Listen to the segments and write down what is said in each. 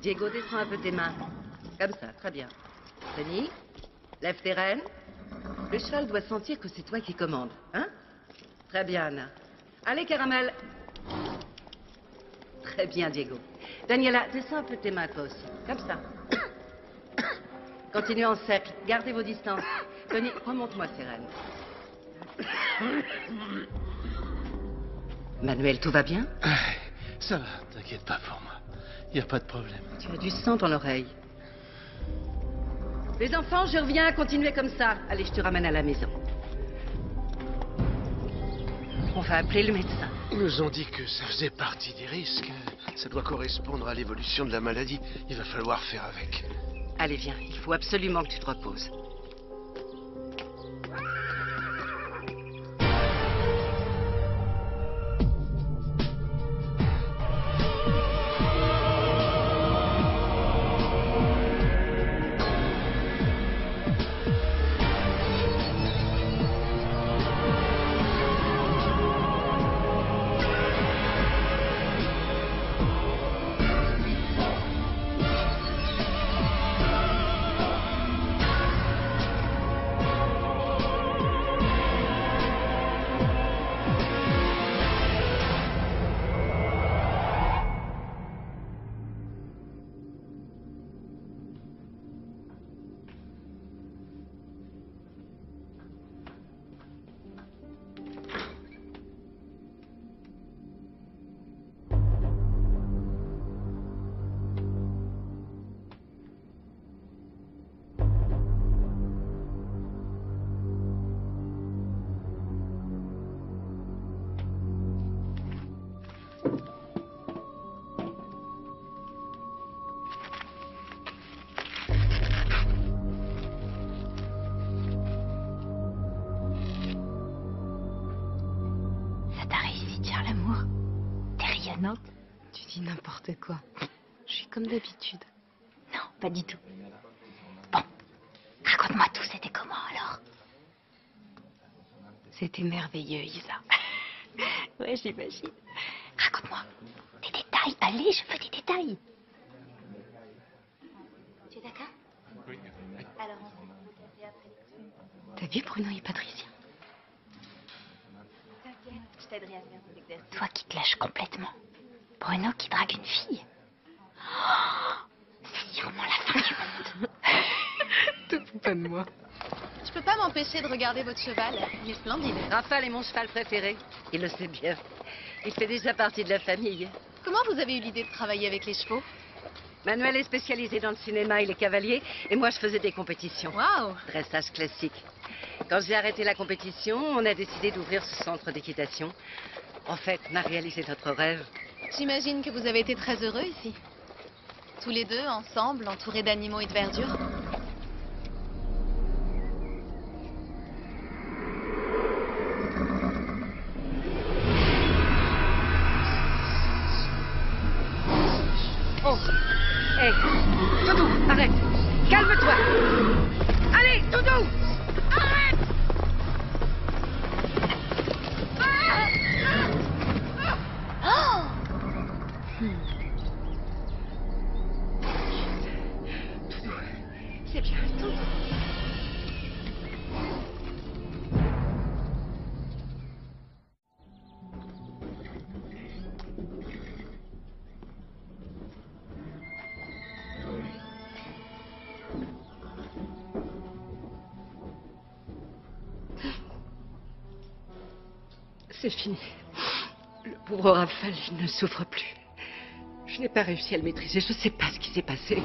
Diego, descends un peu tes mains. Comme ça, très bien. Denis, lève tes rênes. Le cheval doit sentir que c'est toi qui commandes, hein? Très bien, Anna. Allez, Caramel. Très bien, Diego. Daniela, descends un peu tes mains, toi aussi. Comme ça. Continuez en cercle. Gardez vos distances. Denis, remonte-moi ces rênes. Manuel, tout va bien? Ça va, t'inquiète pas pour moi. Y a pas de problème. Tu as du sang dans l'oreille. Les enfants, je reviens, continuez comme ça. Allez, je te ramène à la maison. On va appeler le médecin. Ils nous ont dit que ça faisait partie des risques. Ça doit correspondre à l'évolution de la maladie. Il va falloir faire avec. Allez, viens, il faut absolument que tu te reposes. Tu dis n'importe quoi. Je suis comme d'habitude. Non, pas du tout. Bon, raconte-moi tout, c'était comment alors? C'était merveilleux, Isa. Ouais, j'imagine. Raconte-moi des détails. Allez, je veux des détails. Tu es d'accord? Oui. Alors, on va se café après. T'as vu Bruno et Patricia? T'inquiète, je t'aiderai à faire cet exercice. Toi qui te lâches complètement. Bruno qui drague une fille. Oh, c'est sûrement la fin du monde. Te fous pas de moi. Je peux pas m'empêcher de regarder votre cheval. Il est splendide. Raphaël est mon cheval préféré. Il le sait bien. Il fait déjà partie de la famille. Comment vous avez eu l'idée de travailler avec les chevaux? Manuel est spécialisé dans le cinéma, il est cavalier, et moi je faisais des compétitions. Waouh! Dressage classique. Quand j'ai arrêté la compétition, on a décidé d'ouvrir ce centre d'équitation. En fait, on a réalisé notre rêve. J'imagine que vous avez été très heureux ici. Tous les deux, ensemble, entourés d'animaux et de verdure. Oh! Hé! Doudou, arrête! Calme-toi! Allez, Doudou! Arrête! Oh! Doudou, c'est bien, Doudou. C'est fini. Le pauvre Raphaël, il ne souffre plus. Je n'ai pas réussi à le maîtriser. Je ne sais pas ce qui s'est passé.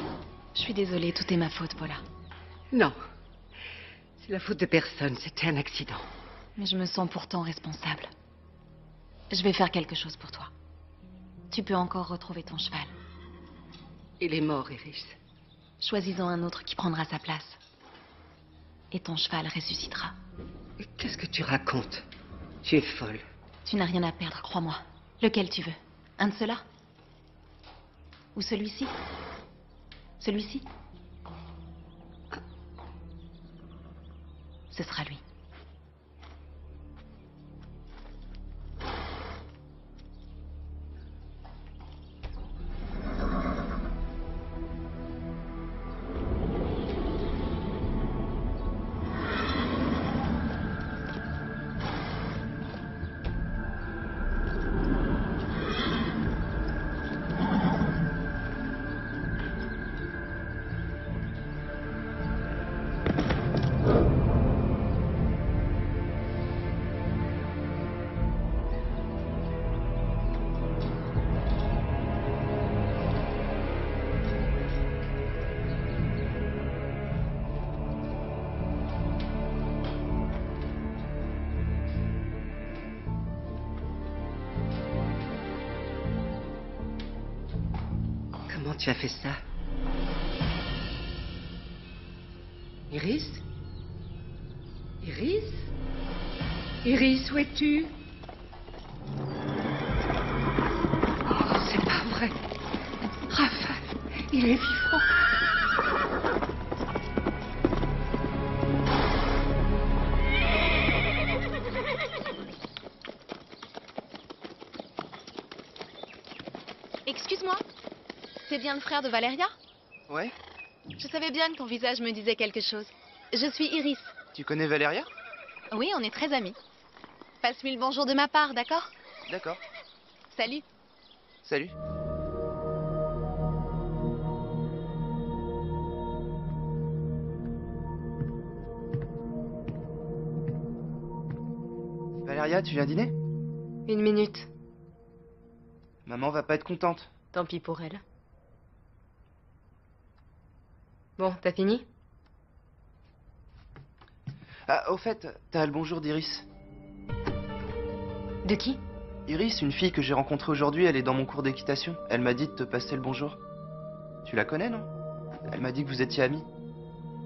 Je suis désolée, tout est ma faute, Paula. Non. C'est la faute de personne. C'était un accident. Mais je me sens pourtant responsable. Je vais faire quelque chose pour toi. Tu peux encore retrouver ton cheval. Il est mort, Iris. Choisis-en un autre qui prendra sa place. Et ton cheval ressuscitera. Mais qu'est-ce que tu racontes? Tu es folle. Tu n'as rien à perdre, crois-moi. Lequel tu veux? Un de ceux-là? Ou celui-ci? Celui-ci? Ce sera lui. Comment tu as fait ça? Iris? Iris? Iris, où es-tu? Oh, c'est pas vrai. Raphaël, il est vivant. Excuse-moi. C'est bien le frère de Valeria? Ouais? Je savais bien que ton visage me disait quelque chose. Je suis Iris. Tu connais Valeria? Oui, on est très amis. Passe-lui le bonjour de ma part, d'accord? D'accord. Salut. Salut. Valeria, tu viens dîner? 1 minute. Maman va pas être contente. Tant pis pour elle. Bon, t'as fini? Ah, au fait, t'as le bonjour d'Iris. De qui? Iris, une fille que j'ai rencontrée aujourd'hui, elle est dans mon cours d'équitation. Elle m'a dit de te passer le bonjour. Tu la connais, non? Elle m'a dit que vous étiez amis.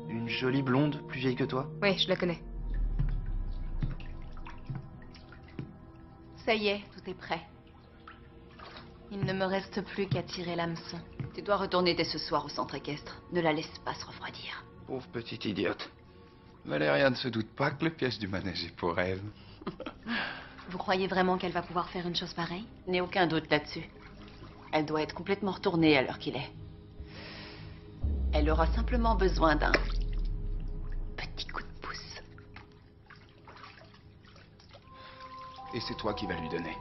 Une jolie blonde, plus vieille que toi. Ouais, je la connais. Ça y est, tout est prêt. Il ne me reste plus qu'à tirer l'hameçon. Tu dois retourner dès ce soir au centre équestre. Ne la laisse pas se refroidir. Pauvre petite idiote. Valéria ne se doute pas que le piège du manège est pour elle. Vous croyez vraiment qu'elle va pouvoir faire une chose pareille? N'ai aucun doute là-dessus. Elle doit être complètement retournée à l'heure qu'il est. Elle aura simplement besoin d'un petit coup de pouce. Et c'est toi qui vas lui donner.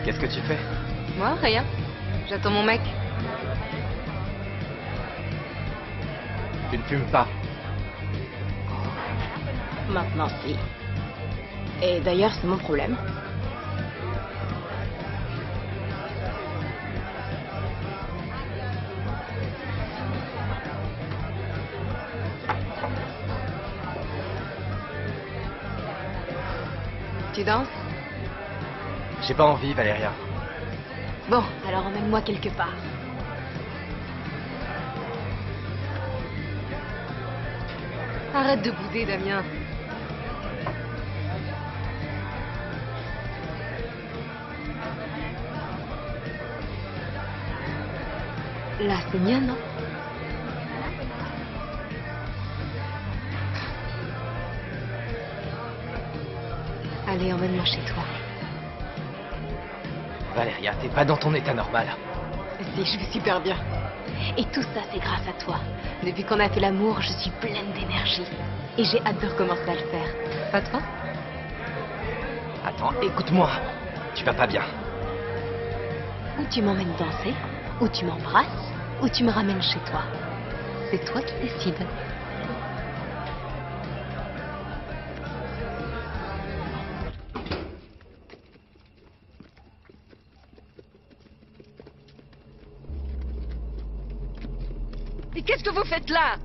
Qu'est-ce que tu fais? Moi, rien. J'attends mon mec. Tu ne fumes pas. Maintenant, si. Et d'ailleurs, c'est mon problème. Tu danses? J'ai pas envie, Valéria. Bon, alors emmène-moi quelque part. Arrête de bouder, Damien. Là, c'est mien, non? Allez, emmène-moi chez toi. Valéria, t'es pas dans ton état normal. Si, je vais super bien. Et tout ça, c'est grâce à toi. Depuis qu'on a fait l'amour, je suis pleine d'énergie. Et j'ai hâte de recommencer à le faire. Pas toi? Attends, écoute-moi. Tu vas pas bien. Ou tu m'emmènes danser, ou tu m'embrasses, ou tu me ramènes chez toi. C'est toi qui décides. Et qu'est-ce que vous faites là?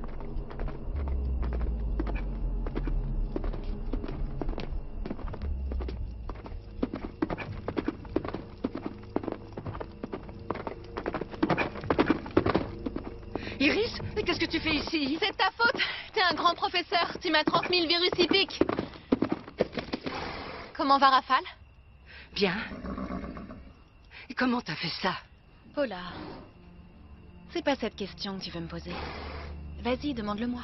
Iris, mais qu'est-ce que tu fais ici? C'est de ta faute. T'es un grand professeur. Tu m'as transmis le virus hippique. Comment va Rafale? Bien. Et comment t'as fait ça? Paula, c'est pas cette question que tu veux me poser. Vas-y, demande-le-moi.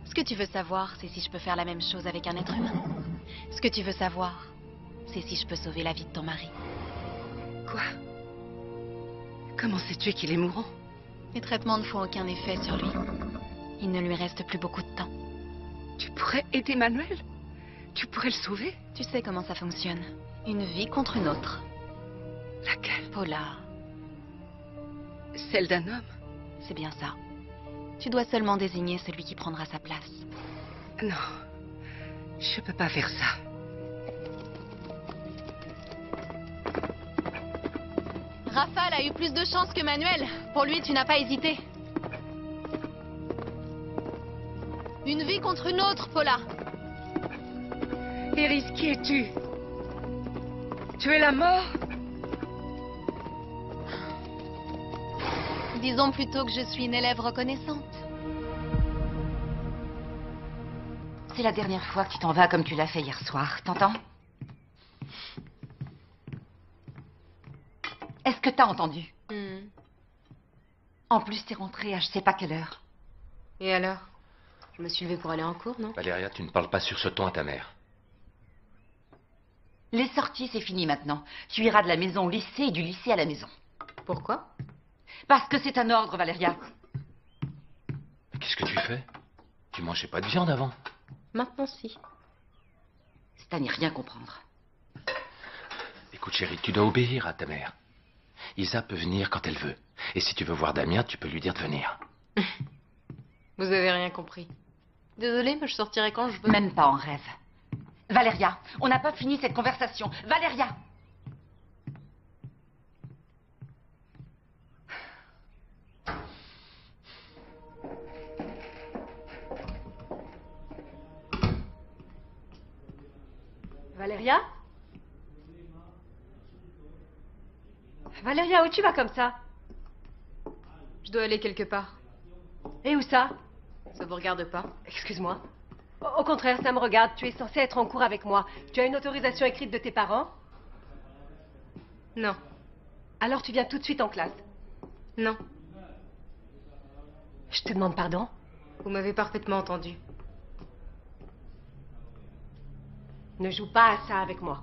Ce que tu veux savoir, c'est si je peux faire la même chose avec un être humain. Ce que tu veux savoir, c'est si je peux sauver la vie de ton mari. Quoi? Comment sais-tu qu'il est mourant? Les traitements ne font aucun effet sur lui. Il ne lui reste plus beaucoup de temps. Tu pourrais aider Manuel? Tu pourrais le sauver? Tu sais comment ça fonctionne. Une vie contre une autre. Laquelle? Paula, Celle d'un homme? c'est bien ça. Tu dois seulement désigner celui qui prendra sa place. Non. Je peux pas faire ça. Rafale a eu plus de chance que Manuel. Pour lui, tu n'as pas hésité. Une vie contre une autre, Paula. Iris, qui es-tu? Tu es la mort? Disons plutôt que je suis une élève reconnaissante. C'est la dernière fois que tu t'en vas comme tu l'as fait hier soir, t'entends? Est-ce que t'as entendu? En plus, t'es rentrée à je sais pas quelle heure. Et alors? Je me suis levée pour aller en cours, non? Valéria, tu ne parles pas sur ce ton à ta mère. Les sorties, c'est fini maintenant. Tu iras de la maison au lycée et du lycée à la maison. Pourquoi? Parce que c'est un ordre, Valéria. Qu'est-ce que tu fais? Tu mangeais pas de viande avant. Maintenant, si. C'est à n'y rien comprendre. Écoute, chérie, tu dois obéir à ta mère. Isa peut venir quand elle veut. Et si tu veux voir Damien, tu peux lui dire de venir. Vous avez rien compris. Désolée, mais je sortirai quand je veux. Même pas en rêve. Valéria, on n'a pas fini cette conversation. Valéria! Valéria? Valéria, où tu vas comme ça? Je dois aller quelque part. Et où ça? Ça vous regarde pas? Excuse-moi. Au contraire, ça me regarde. Tu es censée être en cours avec moi. Tu as une autorisation écrite de tes parents? Non. Alors tu viens tout de suite en classe? Non. Je te demande pardon? Vous m'avez parfaitement entendu. Ne joue pas à ça avec moi.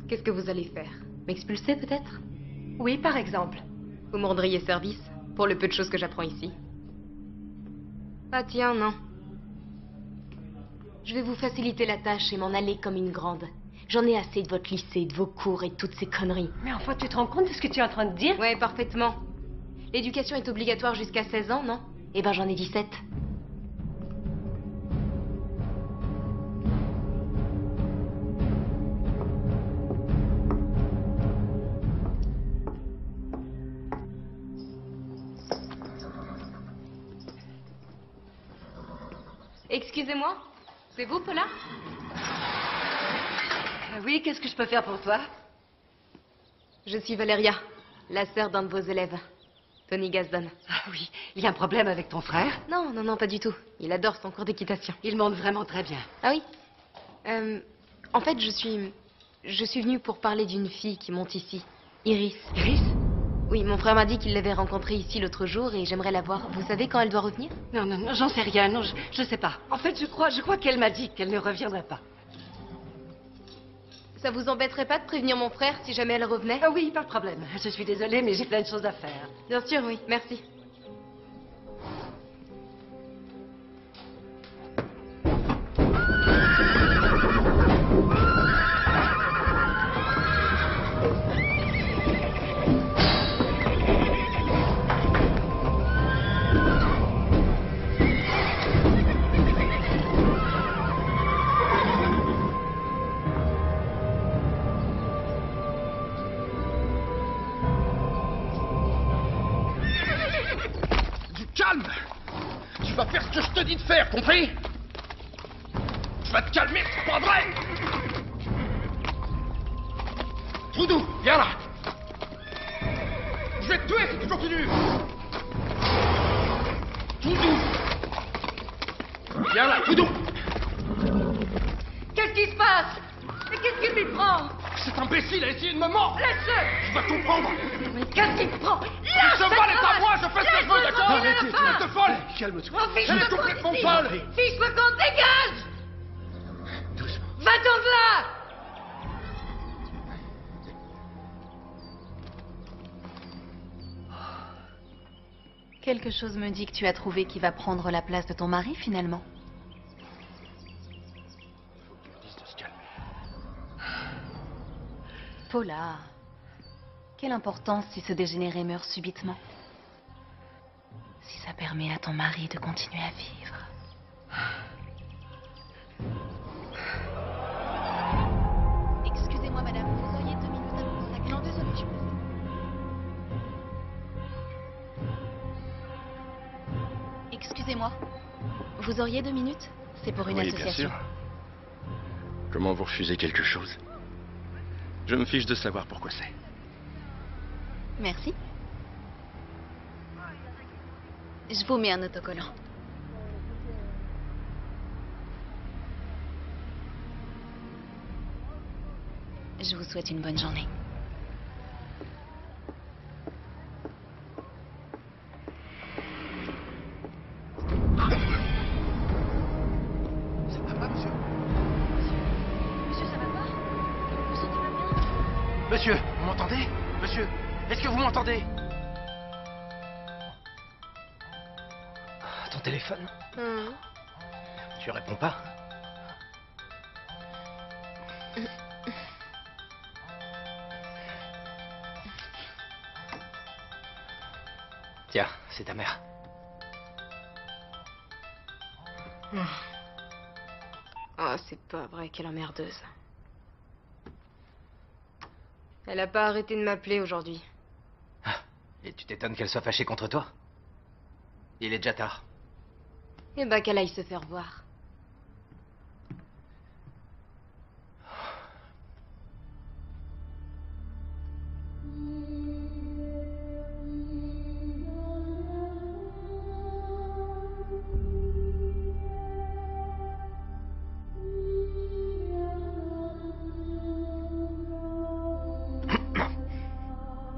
Qu'est-ce que vous allez faire? M'expulser peut-être? Oui, par exemple. Vous me rendriez service pour le peu de choses que j'apprends ici. Ah tiens, non. Je vais vous faciliter la tâche et m'en aller comme une grande. J'en ai assez de votre lycée, de vos cours et de toutes ces conneries. Mais enfin, tu te rends compte de ce que tu es en train de dire? Ouais, parfaitement. L'éducation est obligatoire jusqu'à 16 ans, non? Eh ben, j'en ai 17. Excusez-moi, c'est vous, Paula? Oui, qu'est-ce que je peux faire pour toi? Je suis Valéria, la sœur d'un de vos élèves, Tony Gasdon. Ah oui, il y a un problème avec ton frère? Non, non, non, pas du tout. Il adore son cours d'équitation. Il monte vraiment très bien. Ah oui? En fait, je suis venue pour parler d'une fille qui monte ici, Iris. Iris? Oui, mon frère m'a dit qu'il l'avait rencontrée ici l'autre jour et j'aimerais la voir. Vous savez quand elle doit revenir? Non, non, non, j'en sais rien. Non, je sais pas. En fait, je crois qu'elle m'a dit qu'elle ne reviendrait pas. Ça vous embêterait pas de prévenir mon frère si jamais elle revenait? Ah oui, pas de problème. Je suis désolée, mais j'ai plein de choses à faire. Bien sûr, oui. Merci. Calme! Tu vas faire ce que je te dis de faire, compris? Tu vas te calmer, c'est pas vrai! Troudou, viens là! Je vais te tuer si tu continues! Troudou! Viens là, Troudou! Qu'est-ce qui se passe? Mais qu'est-ce qui lui prend? Cet imbécile a essayé de me mordre! Laisse-le! Tu vas comprendre! Mais qu'est-ce qui te prend? Ce cheval est à moi, je fais ce que je veux, d'accord? Arrêtez, Tu es folle! Calme-toi! Oh, Elle est complètement folle! Fiche-moi qu'on dégage! Doucement. Va-t'en de là! Quelque chose me dit que tu as trouvé qui va prendre la place de ton mari, finalement. Paula, quelle importance si ce dégénéré meurt subitement? Si ça permet à ton mari de continuer à vivre. Excusez-moi, madame, vous auriez 2 minutes. Excusez-moi. Vous auriez 2 minutes? C'est pour une Oui, association. bien sûr. Comment vous refusez quelque chose? Je me fiche de savoir pourquoi c'est. Merci. Je vous mets un autocollant. Je vous souhaite une bonne journée. Ça va pas, monsieur? Monsieur, ça va pas? Monsieur, tu vas bien? Monsieur, vous m'entendez? Monsieur, est-ce que vous m'entendez? Ton téléphone? Tu réponds pas? Tiens, c'est ta mère. Oh, c'est pas vrai, quelle emmerdeuse. Elle a pas arrêté de m'appeler aujourd'hui. Et tu t'étonnes qu'elle soit fâchée contre toi? Il est déjà tard. Eh ben, qu'elle aille se faire voir.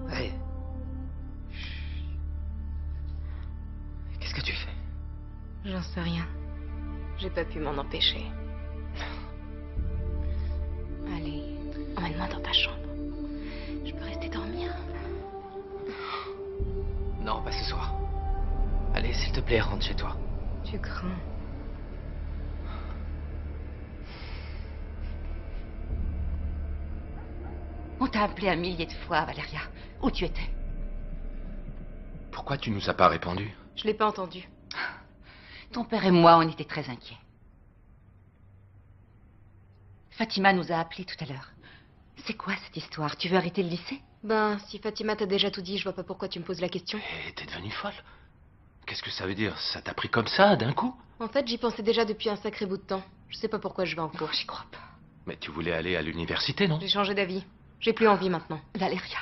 Hey. Qu'est-ce que tu fais? J'en sais rien. J'ai pas pu m'en empêcher. Allez, emmène-moi dans ta chambre. Je peux rester dormir? Non, pas ce soir. Allez, s'il te plaît, rentre chez toi. Tu crains. On t'a appelé un millier de fois, Valeria. Où tu étais? Pourquoi tu nous as pas répondu? Je l'ai pas entendu. Ton père et moi, on était très inquiets. Fatima nous a appelés tout à l'heure. C'est quoi cette histoire? Tu veux arrêter le lycée? Ben, si Fatima t'a déjà tout dit, je vois pas pourquoi tu me poses la question. Et t'es devenue folle? Qu'est-ce que ça veut dire? Ça t'a pris comme ça, d'un coup? En fait, j'y pensais déjà depuis un sacré bout de temps. Je sais pas pourquoi je vais en cours. J'y crois pas. Mais tu voulais aller à l'université, non? J'ai changé d'avis. J'ai plus envie maintenant. Valeria.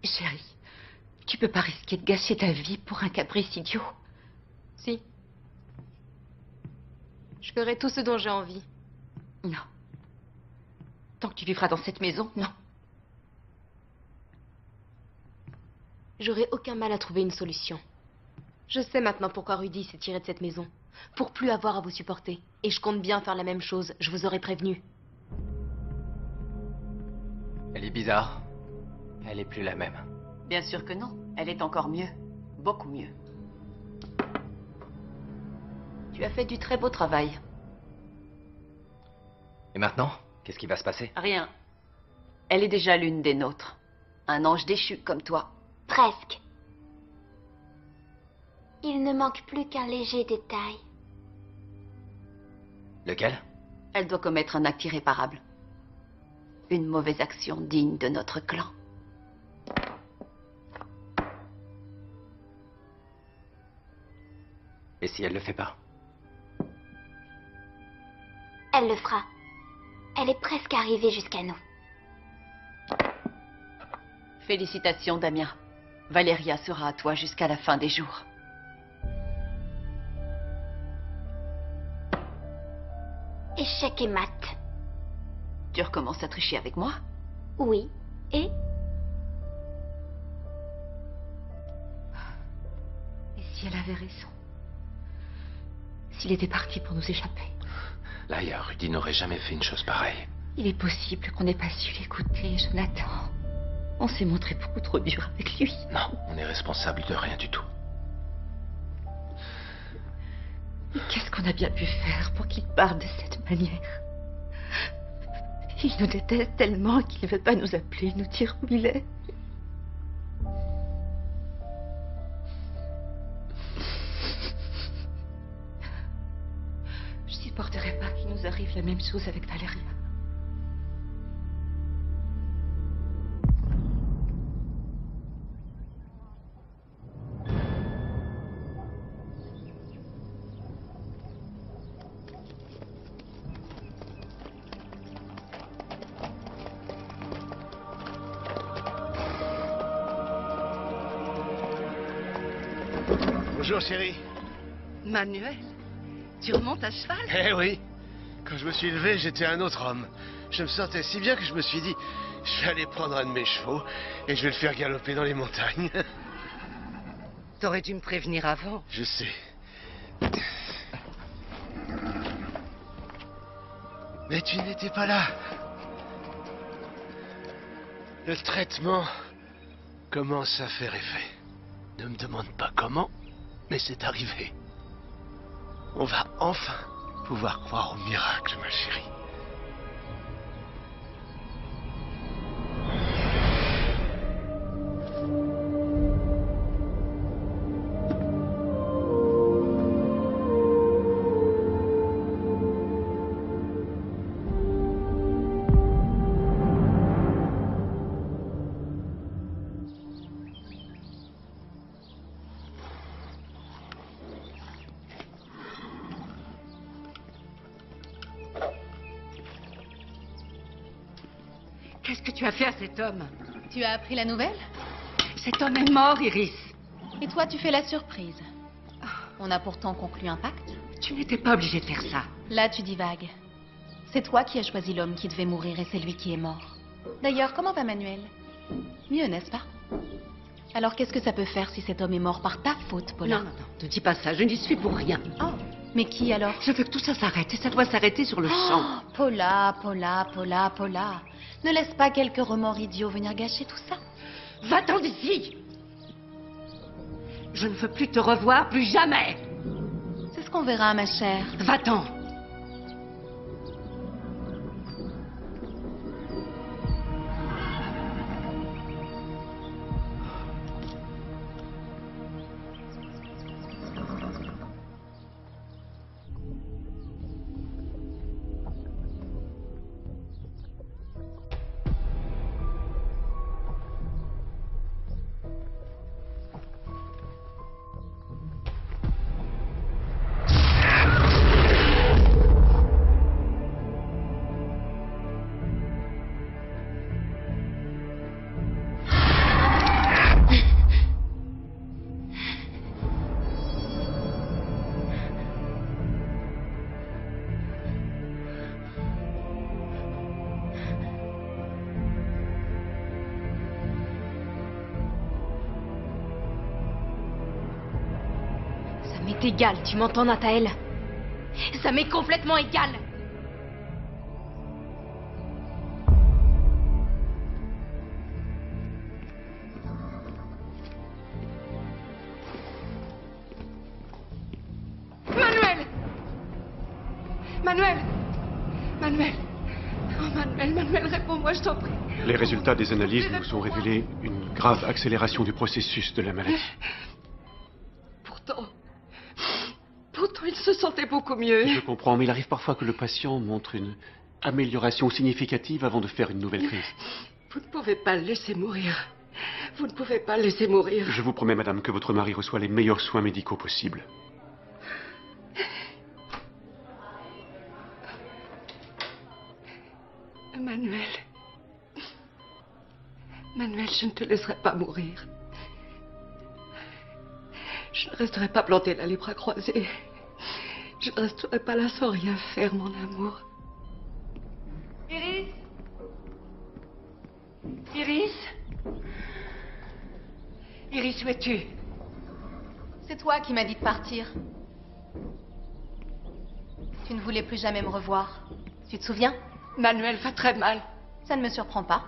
Chérie, tu peux pas risquer de gâcher ta vie pour un caprice idiot. Si. Je ferai tout ce dont j'ai envie. Non. Tant que tu vivras dans cette maison, non. J'aurai aucun mal à trouver une solution. Je sais maintenant pourquoi Rudy s'est tiré de cette maison. Pour plus avoir à vous supporter. Et je compte bien faire la même chose. Je vous aurais prévenu. Elle est bizarre. Elle est plus la même. Bien sûr que non. Elle est encore mieux. Beaucoup mieux. Tu as fait du très beau travail. Et maintenant, qu'est-ce qui va se passer? Rien. Elle est déjà l'une des nôtres. Un ange déchu comme toi. Presque. Il ne manque plus qu'un léger détail. Lequel? Elle doit commettre un acte irréparable. Une mauvaise action digne de notre clan. Et si elle le fait pas? Elle le fera. Elle est presque arrivée jusqu'à nous. Félicitations, Damien. Valeria sera à toi jusqu'à la fin des jours. Échec et mat. Tu recommences à tricher avec moi? Oui. Et Et si elle avait raison? S'il était parti pour nous échapper? Laïa, Rudy n'aurait jamais fait une chose pareille. Il est possible qu'on n'ait pas su l'écouter, Jonathan. On s'est montré beaucoup trop dur avec lui. Non, on est responsable de rien du tout. Mais qu'est-ce qu'on a bien pu faire pour qu'il parte de cette manière? Il nous déteste tellement qu'il ne veut pas nous appeler, nous dire où il est. Je supporterai pas qu'il nous arrive la même chose avec Valeria. Bonjour, chérie. Manuel, tu remontes à cheval? Eh oui. Quand je me suis levé, j'étais un autre homme. Je me sentais si bien que je me suis dit, je vais aller prendre un de mes chevaux et je vais le faire galoper dans les montagnes. T'aurais dû me prévenir avant. Je sais. Mais tu n'étais pas là. Le traitement commence à faire effet. Ne me demande pas comment, mais c'est arrivé. On va enfin pouvoir croire au miracle, ma chérie. Qu'est-ce que tu as fait à cet homme? Tu as appris la nouvelle? Cet homme est mort, Iris. Et toi, tu fais la surprise. On a pourtant conclu un pacte. Tu n'étais pas obligée de faire ça. Là, tu divagues. C'est toi qui as choisi l'homme qui devait mourir et c'est lui qui est mort. D'ailleurs, comment va Manuel? Mieux, n'est-ce pas? Alors, qu'est-ce que ça peut faire si cet homme est mort par ta faute, Paula? Non, non, non, ne dis pas ça, je n'y suis pour rien. Oh, mais qui alors? Je veux que tout ça s'arrête et ça doit s'arrêter sur le champ. Paula, Paula, Paula, Paula. Ne laisse pas quelques remords idiots venir gâcher tout ça. Va-t'en d'ici! Je ne veux plus te revoir, plus jamais! C'est ce qu'on verra, ma chère. Va-t'en! Ça m'est égal, tu m'entends, Nathaël? Ça m'est complètement égal. Manuel! Manuel! Manuel! Oh, Manuel, Manuel, réponds-moi, je t'en prie. Les résultats des analyses nous ont révélé une grave accélération du processus de la maladie. Pourtant, il se sentait beaucoup mieux. Je comprends, mais il arrive parfois que le patient montre une amélioration significative avant de faire une nouvelle crise. Vous ne pouvez pas le laisser mourir. Vous ne pouvez pas le laisser mourir. Je vous promets, madame, que votre mari reçoit les meilleurs soins médicaux possibles. Manuel. Manuel, je ne te laisserai pas mourir. Je ne resterai pas plantée là, les bras croisés. Je ne resterai pas là sans rien faire, mon amour. Iris? Iris? Iris, où es-tu? C'est toi qui m'as dit de partir. Tu ne voulais plus jamais me revoir. Tu te souviens? Manuel va très mal. Ça ne me surprend pas.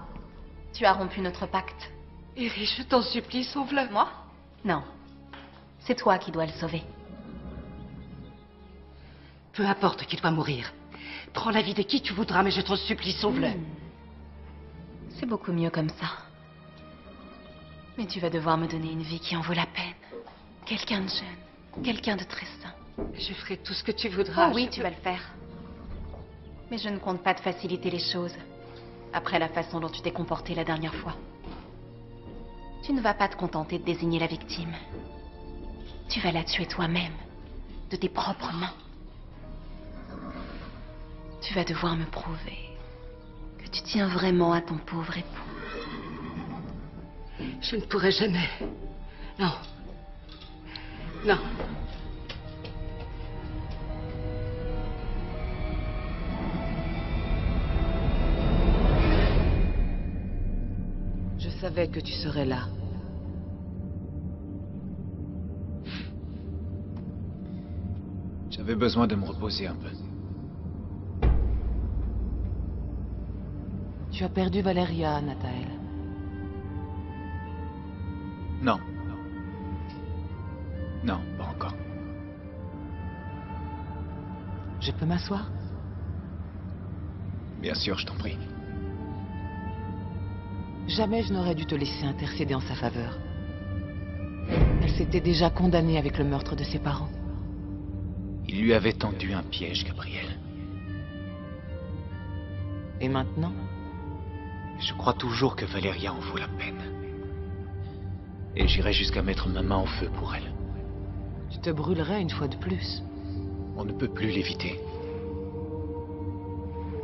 Tu as rompu notre pacte. Iris, je t'en supplie, sauve-le. Moi? Non. C'est toi qui dois le sauver. Peu importe qui doit mourir. Prends la vie de qui tu voudras, mais je t'en supplie, sauve-le. C'est beaucoup mieux comme ça. Mais tu vas devoir me donner une vie qui en vaut la peine. Quelqu'un de jeune. Quelqu'un de très sain. Je ferai tout ce que tu voudras. Oh oui, tu vas le faire. Mais je ne compte pas te faciliter les choses. Après la façon dont tu t'es comporté la dernière fois. Tu ne vas pas te contenter de désigner la victime. Tu vas la tuer toi-même. De tes propres mains. Tu vas devoir me prouver que tu tiens vraiment à ton pauvre époux. Je ne pourrai jamais. Non. Non. Je savais que tu serais là. J'avais besoin de me reposer un peu. Tu as perdu Valeria, Nathael. Non. Non, pas encore. Je peux m'asseoir? Bien sûr, je t'en prie. Jamais je n'aurais dû te laisser intercéder en sa faveur. Elle s'était déjà condamnée avec le meurtre de ses parents. Il lui avait tendu un piège, Gabriel. Et maintenant? Je crois toujours que Valeria en vaut la peine. Et j'irai jusqu'à mettre ma main au feu pour elle. Tu te brûlerais une fois de plus. On ne peut plus l'éviter.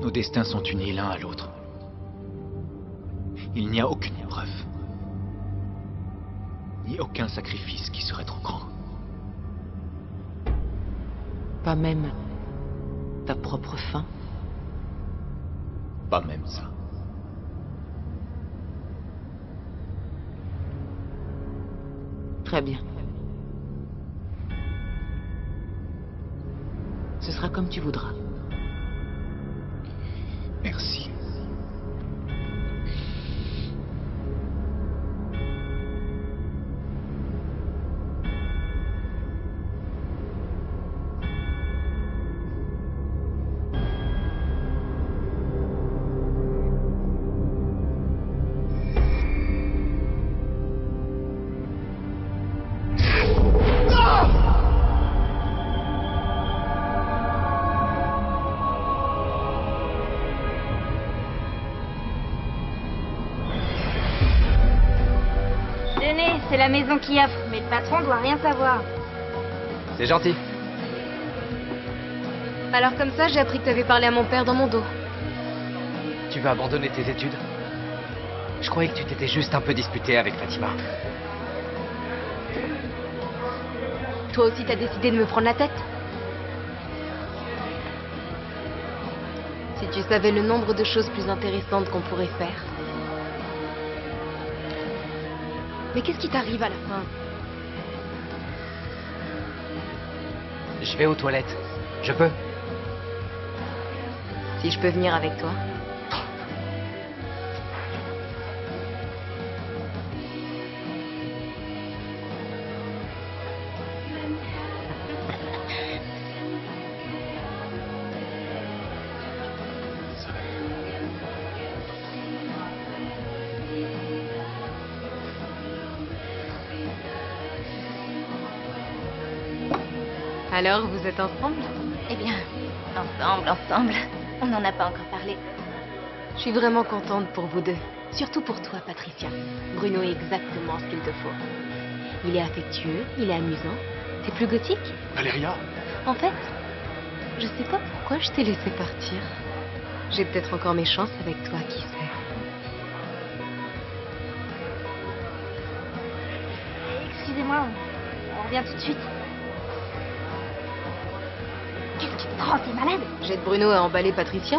Nos destins sont unis l'un à l'autre. Il n'y a aucune preuve. Ni aucun sacrifice qui serait trop grand. Pas même ta propre fin? Pas même ça. Très bien. Ce sera comme tu voudras. Merci. C'est la maison qui offre, mais le patron doit rien savoir. C'est gentil. Alors comme ça, j'ai appris que t'avais parlé à mon père dans mon dos. Tu vas abandonner tes études? Je croyais que tu t'étais juste un peu disputé avec Fatima. Toi aussi, t'as décidé de me prendre la tête? Si tu savais le nombre de choses plus intéressantes qu'on pourrait faire. Mais qu'est-ce qui t'arrive à la fin? Je vais aux toilettes. Je peux? Si je peux venir avec toi. Alors, vous êtes ensemble? Eh bien, ensemble. On n'en a pas encore parlé. Je suis vraiment contente pour vous deux. Surtout pour toi, Patricia. Bruno est exactement ce qu'il te faut. Il est affectueux, il est amusant. T'es plus gothique? Valeria? En fait, je sais pas pourquoi je t'ai laissé partir. J'ai peut-être encore mes chances avec toi, qui sait. Excusez-moi, on revient tout de suite. Qu'est-ce qui te prend? T'es malade? J'aide Bruno à emballer Patricia.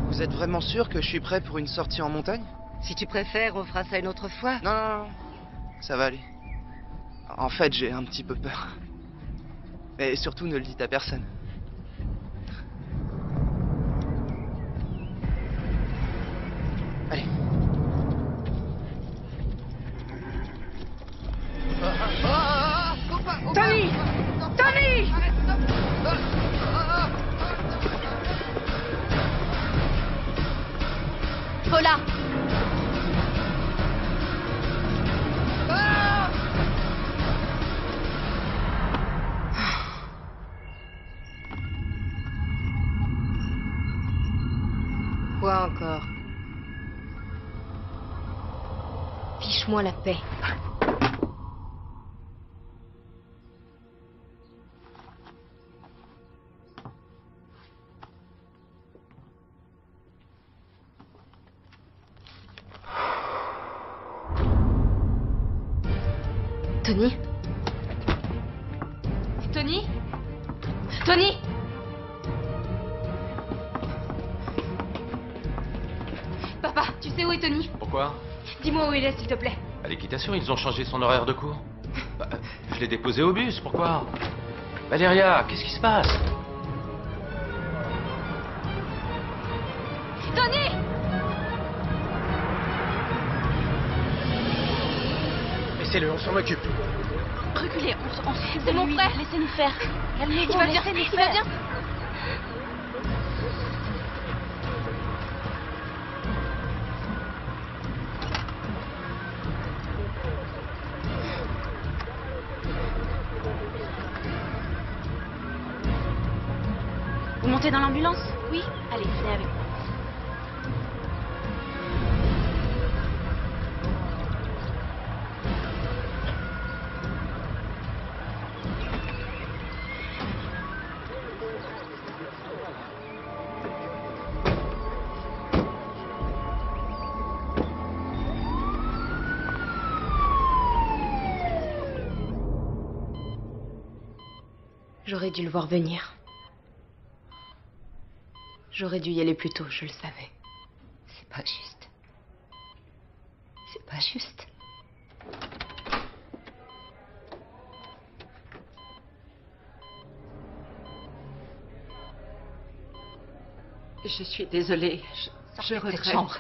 Vous êtes vraiment sûr que je suis prêt pour une sortie en montagne? Si tu préfères, on fera ça une autre fois. Non. Ça va aller. En fait, j'ai un petit peu peur. Mais surtout, ne le dites à personne. Allez. Tony! Tony! Paula! Quoi encore? Fiche-moi la paix. Tony? Tony? Tony? Papa, tu sais où est Tony? Pourquoi? Dis-moi où il est, s'il te plaît. À l'équitation, ils ont changé son horaire de cours. Bah, je l'ai déposé au bus, pourquoi? Valéria, qu'est-ce qui se passe? Tony! Laissez-le, on s'en occupe. Reculez, C'est mon frère. Laissez-nous faire. Calmez-vous, Il va bien, laissez-nous il va faire. bien. Vous montez dans l'ambulance? Oui. Allez, venez avec moi. J'aurais dû le voir venir. J'aurais dû y aller plus tôt, je le savais. C'est pas juste. C'est pas juste. Je suis désolée. Je de cette regrette. chambre.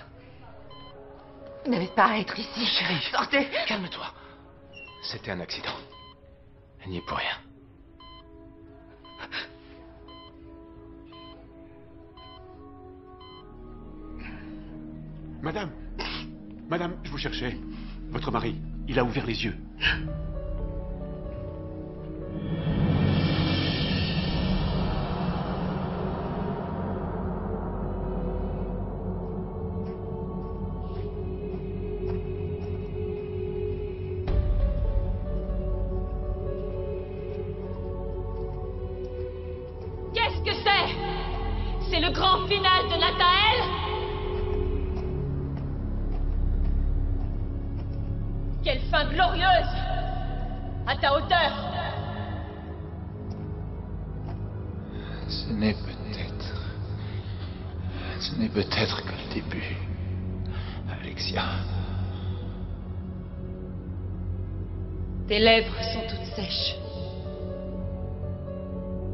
Vous n'avez pas à être ici. Chérie, Sortez. calme-toi. C'était un accident. Elle n'y est pour rien. Madame, madame, je vous cherchais. Votre mari, il a ouvert les yeux. Qu'est-ce que c'est? C'est le grand final de Nathael? Quelle fin glorieuse! À ta hauteur! Ce n'est peut-être que le début, Alexia. Tes lèvres sont toutes sèches.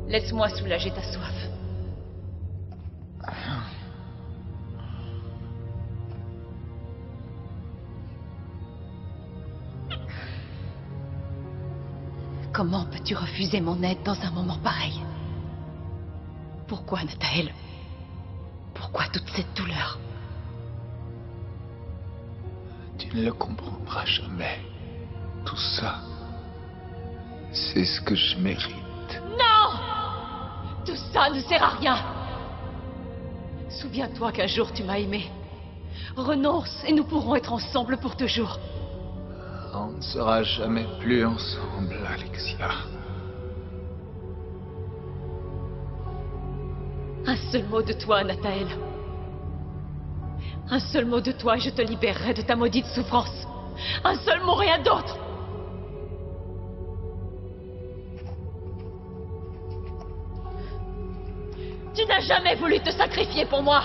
Laisse-moi soulager ta soif. Comment peux-tu refuser mon aide dans un moment pareil? Pourquoi, Nathael? Pourquoi toute cette douleur? Tu ne le comprendras jamais. Tout ça, c'est ce que je mérite. Non! Tout ça ne sert à rien. Souviens-toi qu'un jour tu m'as aimé. Renonce et nous pourrons être ensemble pour toujours. On ne sera jamais plus ensemble, Alexia. Un seul mot de toi, Nathael. Un seul mot de toi et je te libérerai de ta maudite souffrance. Un seul mot, rien d'autre. Tu n'as jamais voulu te sacrifier pour moi.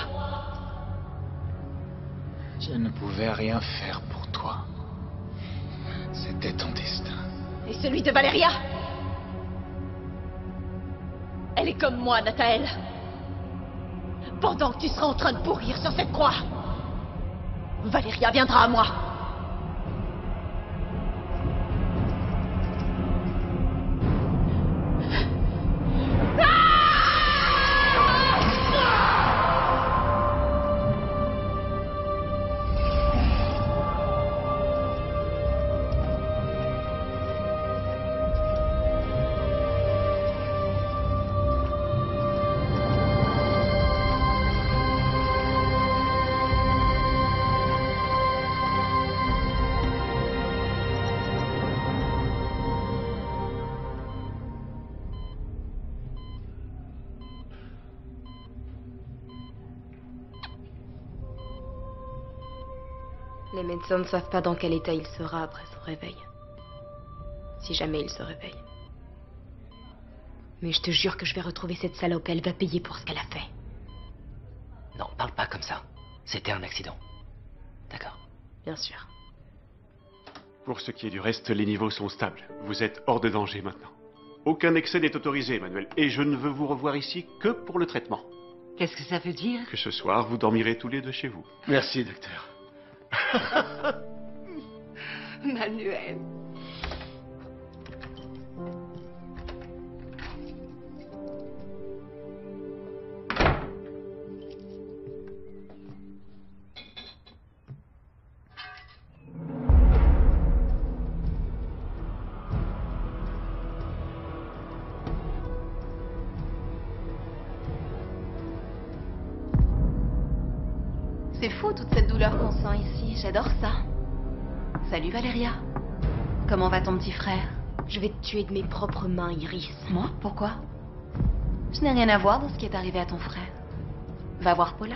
Je ne pouvais rien faire pour toi. C'était ton destin. Et celui de Valéria? Elle est comme moi, Nathael. Pendant que tu seras en train de pourrir sur cette croix, Valéria viendra à moi. Les médecins ne savent pas dans quel état il sera après son réveil. Si jamais il se réveille. Mais je te jure que je vais retrouver cette salope et elle va payer pour ce qu'elle a fait. Non, parle pas comme ça. C'était un accident. D'accord. Bien sûr. Pour ce qui est du reste, les niveaux sont stables. Vous êtes hors de danger maintenant. Aucun excès n'est autorisé, Emmanuel. Et je ne veux vous revoir ici que pour le traitement. Qu'est-ce que ça veut dire? Que ce soir, vous dormirez tous les deux chez vous. Merci, docteur. Manuel. C'est fou toute cette douleur qu'on sent ici, j'adore ça. Salut Valéria. Comment va ton petit frère? Je vais te tuer de mes propres mains, Iris. Moi? Pourquoi? Je n'ai rien à voir dans ce qui est arrivé à ton frère. Va voir Paula.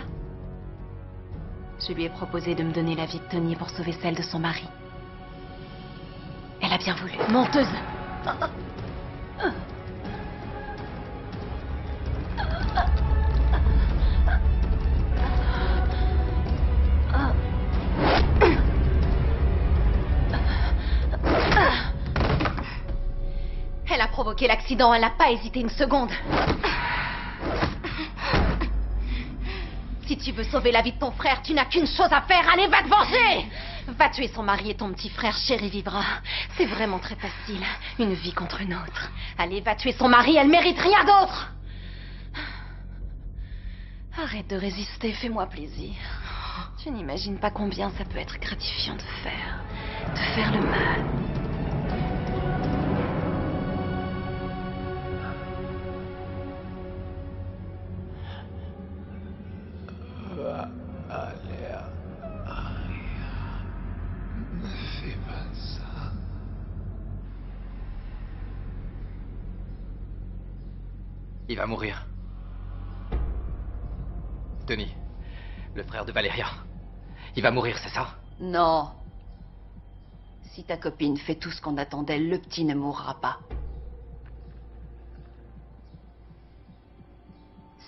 Je lui ai proposé de me donner la vie de Tony pour sauver celle de son mari. Elle a bien voulu. Menteuse! Elle a provoqué l'accident, elle n'a pas hésité une seconde. Si tu veux sauver la vie de ton frère, tu n'as qu'une chose à faire, allez, va te venger! Va tuer son mari et ton petit frère, chéri vivra. C'est vraiment très facile, une vie contre une autre. Allez, va tuer son mari, elle mérite rien d'autre! Arrête de résister, fais-moi plaisir. Tu n'imagines pas combien ça peut être gratifiant de faire le mal. Ne fais pas ça. Il va mourir. Tony, le frère de Valéria. Il va mourir, c'est ça? Non. Si ta copine fait tout ce qu'on attend d'elle, le petit ne mourra pas.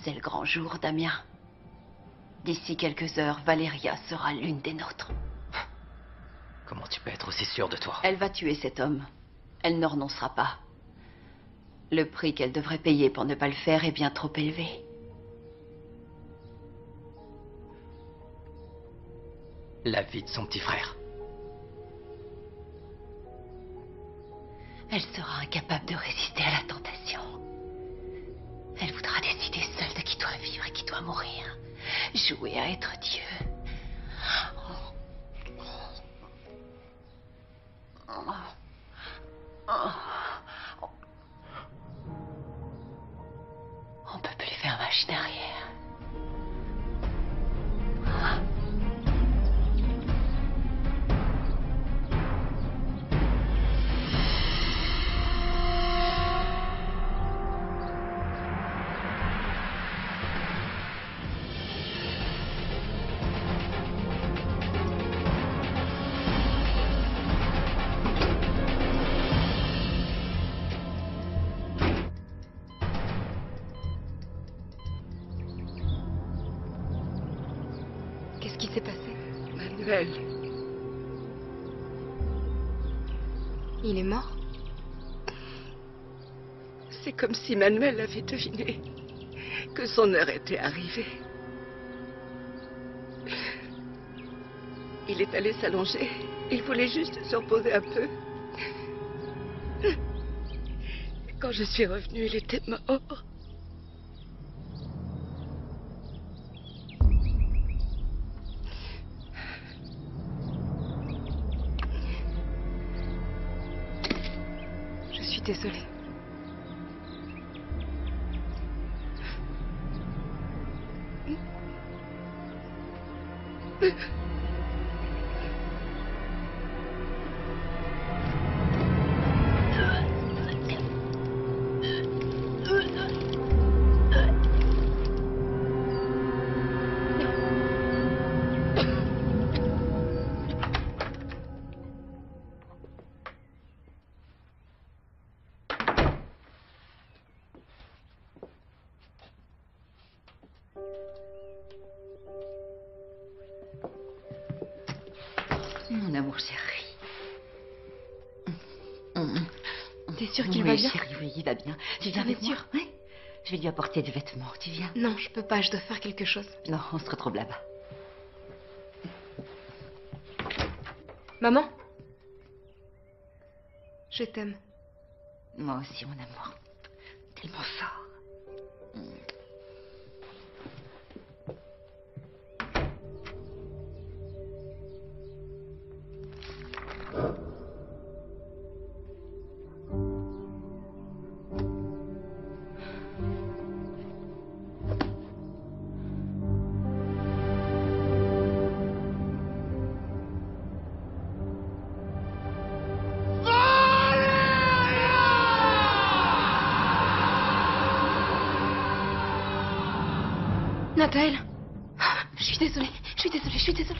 C'est le grand jour, Damien. D'ici quelques heures, Valéria sera l'une des nôtres. Comment tu peux être aussi sûr de toi? Elle va tuer cet homme. Elle ne renoncera pas. Le prix qu'elle devrait payer pour ne pas le faire est bien trop élevé. La vie de son petit frère. Elle sera incapable de résister à la tentation. Elle voudra décider seule de qui doit vivre et qui doit mourir. Jouer à être Dieu. On peut plus faire machine arrière. Qu'est-ce qui s'est passé? Manuel. Il est mort? C'est comme si Manuel avait deviné que son heure était arrivée. Il est allé s'allonger. Il voulait juste se reposer un peu. Et quand je suis revenue, il était mort. Je suis désolée. Mon amour chéri. T'es sûre qu'il va bien? Chérie, oui, il va bien. Tu viens T'en es avec moi? sûre? Oui. Je vais lui apporter des vêtements. Tu viens? Non, je peux pas, je dois faire quelque chose. Non, on se retrouve là-bas. Maman? Je t'aime. Moi aussi, mon amour. Tellement fort. Nathael? Je suis désolée, je suis désolée, je suis désolée.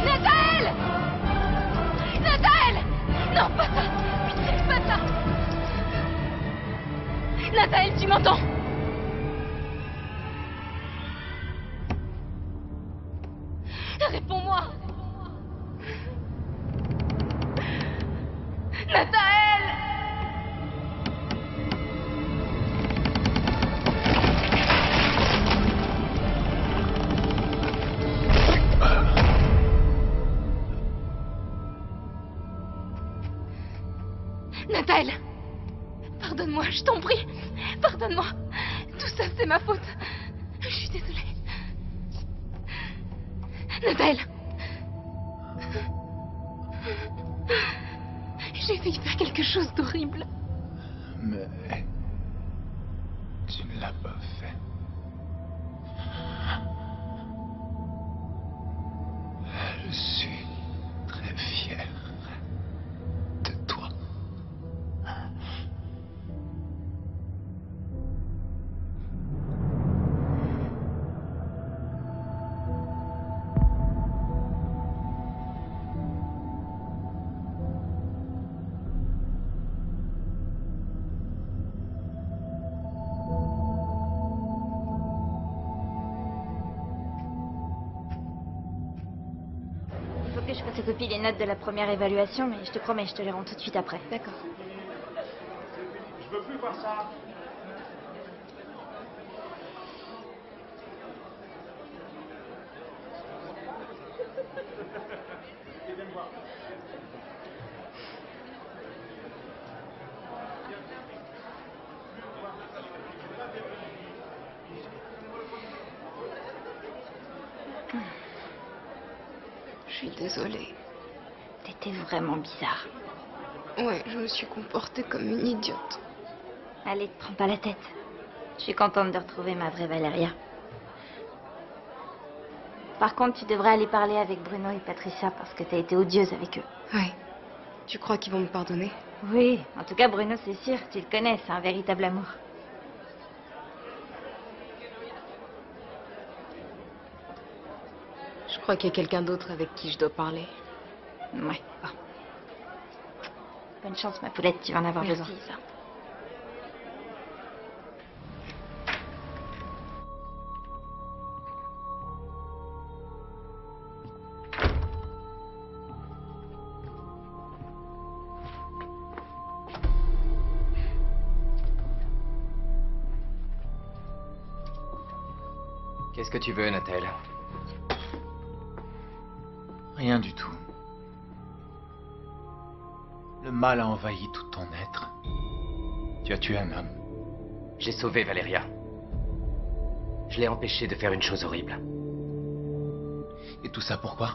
Nathael! Nathael! Non, pas ça! Putain, pas ça! Nathael, tu m'entends? Réponds-moi! Nathael! Nathael! Pardonne-moi, je t'en prie. Pardonne-moi. Tout ça, c'est ma faute. Je suis désolée. Nathael. J'ai failli faire quelque chose d'horrible. Mais tu ne l'as pas fait. Je suis très fier de toi. Il faut que je photocopie les notes de la première évaluation, mais je te promets, je te les rends tout de suite après. D'accord. Je veux plus voir ça. Je suis désolée. T'étais vraiment bizarre. Ouais, je me suis comportée comme une idiote. Allez, te prends pas la tête. Je suis contente de retrouver ma vraie Valéria. Par contre, tu devrais aller parler avec Bruno et Patricia parce que t'as été odieuse avec eux. Ouais. Tu crois qu'ils vont me pardonner? Oui, en tout cas, Bruno, c'est sûr. Tu le connais, c'est un véritable amour. Je crois qu'il y a quelqu'un d'autre avec qui je dois parler. Ouais, bon. Bonne chance, ma poulette, tu vas en avoir Merci. besoin. Ça. Qu'est-ce que tu veux, Nathael? Rien du tout. Le mal a envahi tout ton être. Tu as tué un homme. J'ai sauvé Valéria. Je l'ai empêché de faire une chose horrible. Et tout ça pourquoi?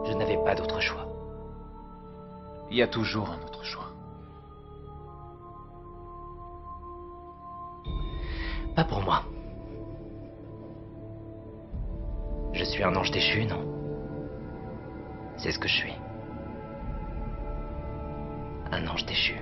Je n'avais pas d'autre choix. Il y a toujours un autre choix. Pas pour moi. Je suis un ange déchu, non? C'est ce que je suis. Un ange déchu.